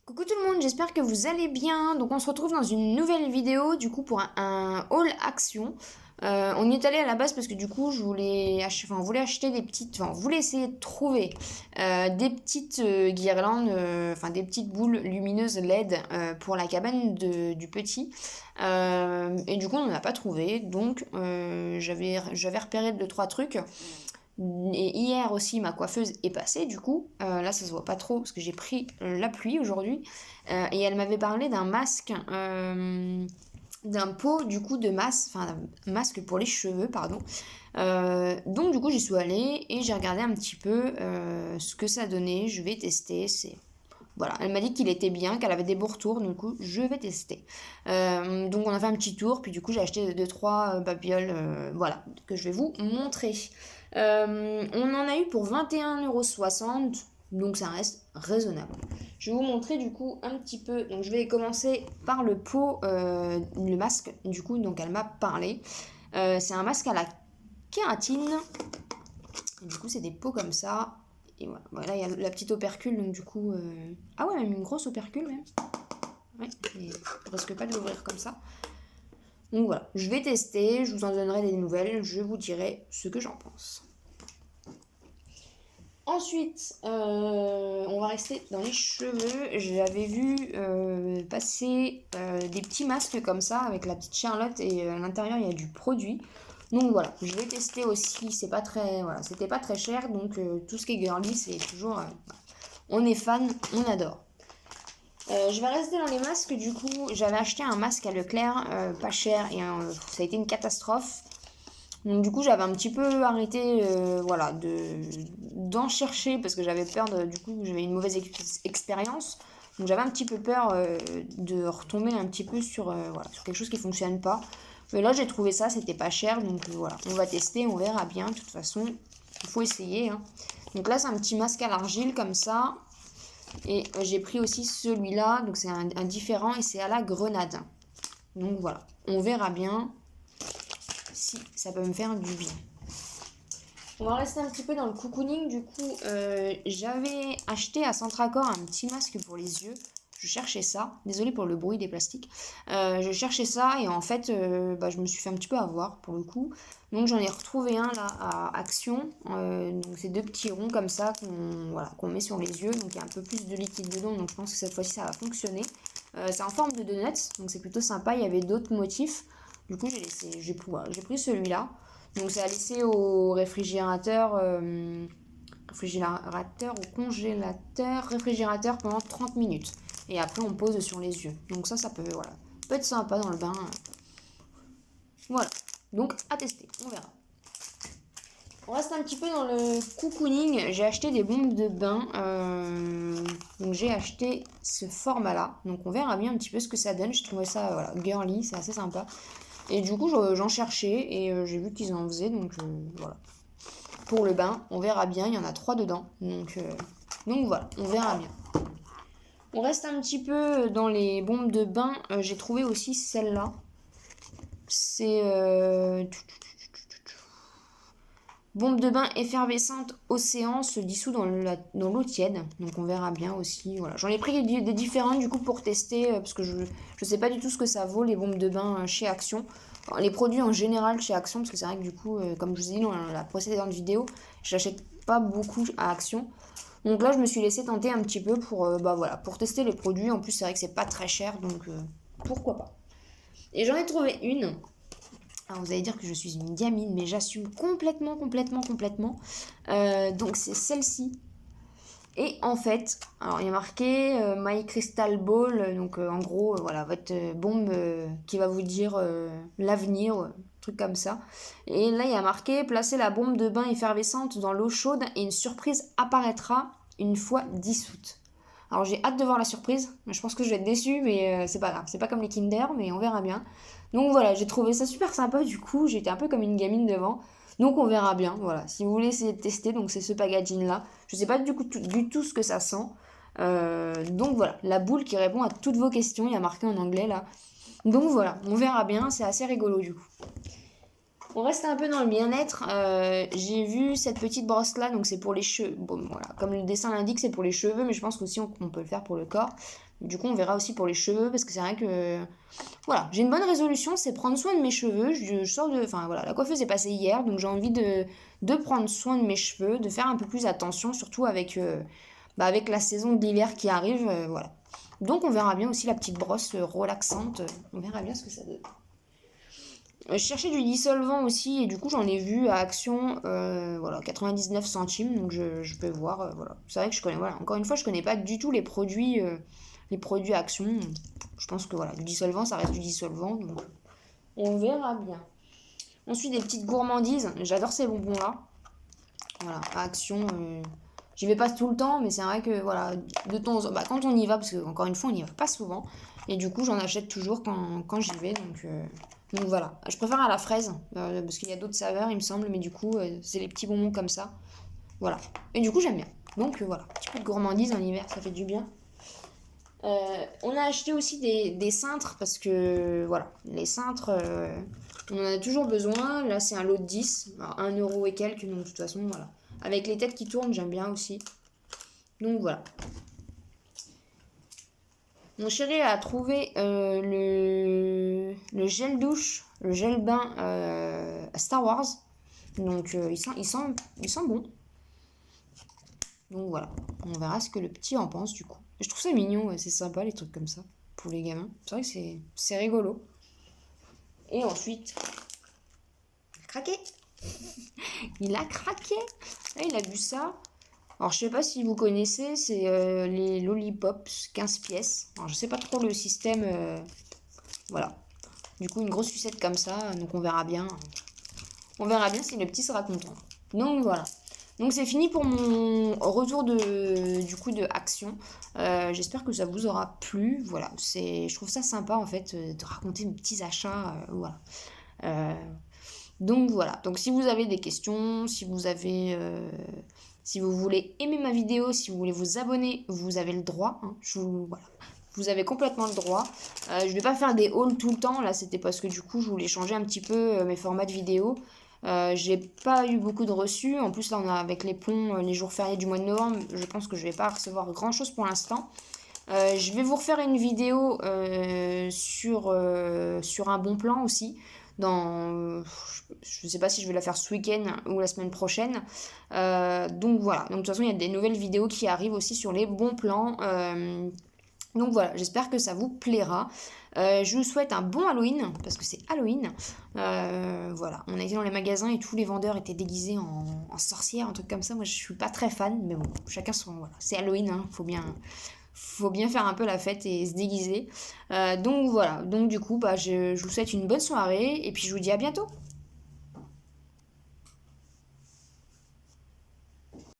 Coucou tout le monde, j'espère que vous allez bien. Donc on se retrouve dans une nouvelle vidéo du coup pour un haul action. On y est allé à la base parce que du coup je voulais acheter, on voulait acheter des petites, on voulait essayer de trouver des petites guirlandes, des petites boules lumineuses LED pour la cabane du petit. Et du coup on n'en a pas trouvé, donc j'avais repéré deux trois trucs. Et hier aussi, ma coiffeuse est passée, du coup. Là, ça se voit pas trop parce que j'ai pris la pluie aujourd'hui. Et elle m'avait parlé d'un masque, d'un pot, du coup, de masque, enfin, d'un masque pour les cheveux, pardon. Donc, du coup, j'y suis allée et j'ai regardé un petit peu ce que ça donnait. Je vais tester. Voilà, elle m'a dit qu'il était bien, qu'elle avait des beaux retours, du coup je vais tester. Donc on a fait un petit tour, puis du coup j'ai acheté 2-3 babioles, voilà, que je vais vous montrer. On en a eu pour 21,60 €, donc ça reste raisonnable. Je vais vous montrer du coup un petit peu, donc je vais commencer par le pot, le masque, du coup, donc elle m'a parlé. C'est un masque à la kératine, et du coup c'est des pots comme ça. Et voilà, voilà, il y a la petite opercule, donc du coup... Ah ouais, même une grosse opercule, même. Ouais, et je risque pas de l'ouvrir comme ça. Donc voilà, je vais tester, je vous en donnerai des nouvelles, je vous dirai ce que j'en pense. Ensuite, on va rester dans les cheveux. J'avais vu passer des petits masques comme ça avec la petite Charlotte et à l'intérieur il y a du produit. Donc voilà, je vais tester aussi. C'est pas très, voilà, c'était pas très cher, donc tout ce qui est girly, c'est toujours, on est fan, on adore. Je vais rester dans les masques. Du coup, j'avais acheté un masque à Leclerc, pas cher, et ça a été une catastrophe. Donc du coup j'avais un petit peu arrêté voilà, d'en chercher parce que j'avais peur du coup j'avais une mauvaise expérience. Donc j'avais un petit peu peur de retomber un petit peu sur, voilà, sur quelque chose qui fonctionne pas. Mais là j'ai trouvé ça, c'était pas cher, donc voilà, on va tester, on verra bien. De toute façon, il faut essayer, hein. Donc là c'est un petit masque à l'argile comme ça. Et j'ai pris aussi celui-là, donc c'est un différent et c'est à la grenade. Donc voilà, on verra bien si ça peut me faire du bien. On va rester un petit peu dans le cocooning. Du coup, j'avais acheté à Centracor un petit masque pour les yeux. Je cherchais ça. Désolée pour le bruit des plastiques. Je cherchais ça et en fait, je me suis fait un petit peu avoir pour le coup. Donc j'en ai retrouvé un là à Action. Donc c'est deux petits ronds comme ça qu'on met sur les yeux. Donc il y a un peu plus de liquide dedans. Donc je pense que cette fois-ci ça va fonctionner. C'est en forme de donuts. Donc c'est plutôt sympa. Il y avait d'autres motifs. Du coup j'ai pris celui-là. Donc c'est à laisser au réfrigérateur, au congélateur, réfrigérateur pendant 30 minutes. Et après on pose sur les yeux. Donc ça peut, voilà, peut être sympa dans le bain. Voilà, donc à tester, on verra. On reste un petit peu dans le cocooning. J'ai acheté des bombes de bain. Donc j'ai acheté ce format-là. Donc on verra bien un petit peu ce que ça donne. Je trouvais ça, voilà, girly, c'est assez sympa. Et du coup, j'en cherchais et j'ai vu qu'ils en faisaient, donc voilà. Pour le bain, on verra bien, il y en a 3 dedans, donc voilà, on verra bien. On reste un petit peu dans les bombes de bain, j'ai trouvé aussi celle-là. C'est bombe de bain effervescente océan se dissout dans l'eau tiède, donc on verra bien aussi. Voilà. J'en ai pris des différents du coup pour tester, parce que je sais pas du tout ce que ça vaut les bombes de bain chez Action. Enfin, les produits en général chez Action, parce que c'est vrai que du coup, comme je vous ai dit dans la précédente vidéo, je n'achète pas beaucoup à Action. Donc là, je me suis laissé tenter un petit peu voilà, pour tester les produits. En plus, c'est vrai que c'est pas très cher, donc pourquoi pas. Et j'en ai trouvé une. Alors vous allez dire que je suis une gamine, mais j'assume complètement, complètement, complètement. Donc c'est celle-ci. Et en fait, alors il y a marqué My Crystal Ball, donc en gros, voilà, votre bombe qui va vous dire l'avenir, truc comme ça. Et là, il y a marqué placez la bombe de bain effervescente dans l'eau chaude et une surprise apparaîtra une fois dissoute. Alors j'ai hâte de voir la surprise. Je pense que je vais être déçue, mais c'est pas grave. C'est pas comme les Kinder, mais on verra bien. Donc voilà, j'ai trouvé ça super sympa du coup. J'étais un peu comme une gamine devant. Donc on verra bien. Voilà, si vous voulez essayer de tester, donc c'est ce packaging là. Je sais pas du tout ce que ça sent. Donc voilà, la boule qui répond à toutes vos questions. Il y a marqué en anglais là. Donc voilà, on verra bien. C'est assez rigolo du coup. On reste un peu dans le bien-être. J'ai vu cette petite brosse là, donc c'est pour les cheveux. Bon, voilà, comme le dessin l'indique, c'est pour les cheveux, mais je pense qu'aussi on peut le faire pour le corps. Du coup, on verra aussi pour les cheveux, parce que c'est vrai que... Voilà, j'ai une bonne résolution, c'est prendre soin de mes cheveux. Je sors de... Enfin voilà, la coiffeuse est passée hier, donc j'ai envie de prendre soin de mes cheveux, de faire un peu plus attention, surtout avec, avec la saison de l'hiver qui arrive, voilà. Donc on verra bien aussi la petite brosse relaxante, on verra bien ce que ça donne. Je cherchais du dissolvant aussi et du coup j'en ai vu à Action, voilà, 99 centimes, donc je peux voir, voilà. C'est vrai que je connais, voilà, encore une fois je connais pas du tout les produits Action. Je pense que voilà, du dissolvant ça reste du dissolvant, donc on verra bien. Ensuite des petites gourmandises, j'adore ces bonbons là, voilà, à Action, j'y vais pas tout le temps, mais c'est vrai que voilà, de temps en temps, quand on y va, parce que encore une fois on n'y va pas souvent, et du coup j'en achète toujours quand j'y vais, donc voilà. Je préfère à la fraise, parce qu'il y a d'autres saveurs il me semble, mais du coup c'est les petits bonbons comme ça, voilà. Et du coup j'aime bien, donc voilà, un petit peu de gourmandise en hiver, ça fait du bien. On a acheté aussi des cintres, parce que voilà, les cintres, on en a toujours besoin, là c'est un lot de 10, alors 1 € et quelques, donc de toute façon voilà. Avec les têtes qui tournent, j'aime bien aussi. Donc voilà. Mon chéri a trouvé le gel douche, le gel bain à Star Wars. Donc il sent bon. Donc voilà. On verra ce que le petit en pense du coup. Je trouve ça mignon, c'est sympa les trucs comme ça pour les gamins. C'est vrai que c'est rigolo. Et ensuite, il a craqué. Il a craqué. Là, il a vu ça. Alors, je sais pas si vous connaissez, c'est les lollipops 15 pièces. Alors, je sais pas trop le système. Voilà. Du coup, une grosse sucette comme ça. Donc, on verra bien. On verra bien si le petit sera content. Donc, voilà. Donc, c'est fini pour mon retour du coup de Action. J'espère que ça vous aura plu. Voilà. Je trouve ça sympa, en fait, de raconter mes petits achats. Voilà. Donc, voilà. Donc, si vous avez des questions, si vous voulez aimer ma vidéo, si vous voulez vous abonner, vous avez le droit. Hein. Voilà. Vous avez complètement le droit. Je vais pas faire des hauls tout le temps. Là, c'était parce que du coup, je voulais changer un petit peu mes formats de vidéo. J'ai pas eu beaucoup de reçus. En plus, là, on a avec les ponts, les jours fériés du mois de novembre. Je pense que je vais pas recevoir grand chose pour l'instant. Je vais vous refaire une vidéo sur un bon plan aussi. Je sais pas si je vais la faire ce week-end ou la semaine prochaine. Donc voilà. Donc de toute façon, il y a des nouvelles vidéos qui arrivent aussi sur les bons plans. Donc voilà, j'espère que ça vous plaira. Je vous souhaite un bon Halloween, parce que c'est Halloween. Voilà, on a été dans les magasins et tous les vendeurs étaient déguisés en sorcières, un truc comme ça. Moi, je suis pas très fan, mais bon, chacun son... Voilà, c'est Halloween, hein, faut bien faire un peu la fête et se déguiser. Donc voilà, donc du coup, je vous souhaite une bonne soirée, et puis je vous dis à bientôt.